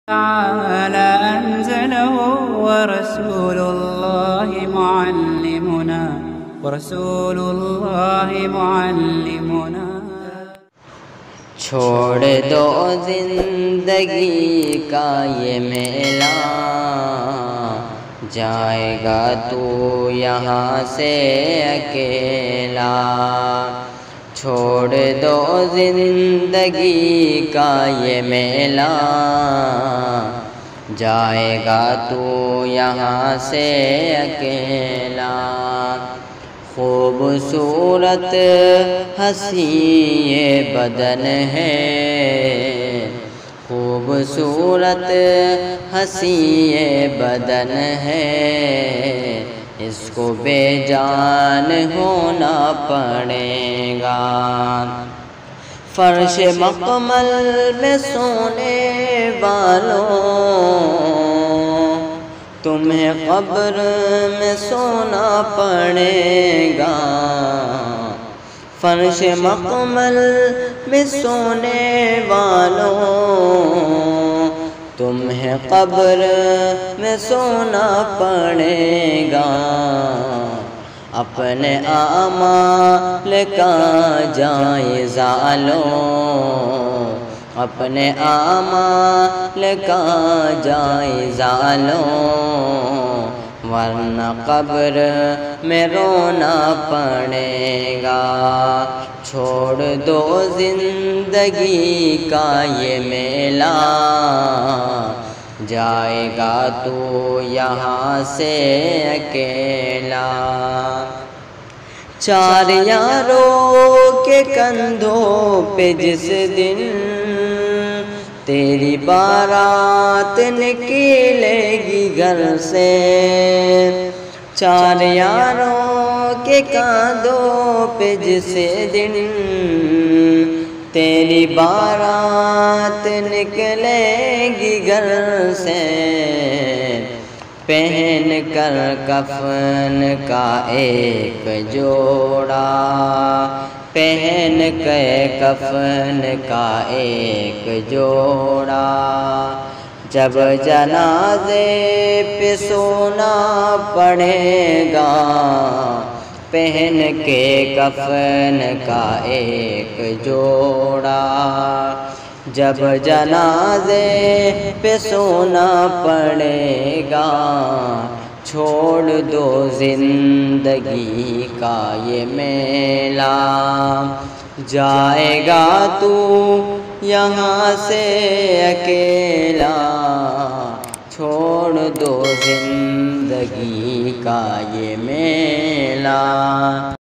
تعالى أنزله ورسول الله معلمنا چھوڑ دو زندگی کا یہ میلہ، جائے گا تو یہاں سے اکیلا۔ چھوڑ دو زندگی کا یہ میلہ، جائے گا تو یہاں سے اکیلا۔ خوبصورت ہنسی یہ بدن ہے، خوبصورت ہنسی یہ بدن ہے، اس کو بے جان ہونا پڑے گا۔ فرش مقمل میں سونے والوں، تمہیں قبر میں سونا پڑے گا۔ فرش مقمل میں سونے والوں، تمہیں قبر میں سونا پڑے گا۔ اپنے اعمال کا جائزہ لو، اپنے اعمال کا جائزہ لو، ورنہ قبر میں رونا پڑے گا۔ چھوڑ دو زندگی کا یہ میلہ، جائے گا تو یہاں سے اکیلا۔ چار یاروں کے کندھوں پہ جس دن تیری بارات نکلے گی گھر سے، چار یاروں کے کندھوں پہ جس دن تیری بارات نکلے گی گھر سے، پہن کر کفن کا ایک جوڑا، پہن کے کفن کا ایک جوڑا، جب جنازے پہ سونا پڑے گا، پہن کے کفن کا ایک جوڑا، جب جنازے پہ سونا پڑے گا۔ چھوڑ دو زندگی کا یہ میلہ، جائے گا تو یہاں سے اکیلا۔ چھوڑ دو زندگی کا یہ میلہ۔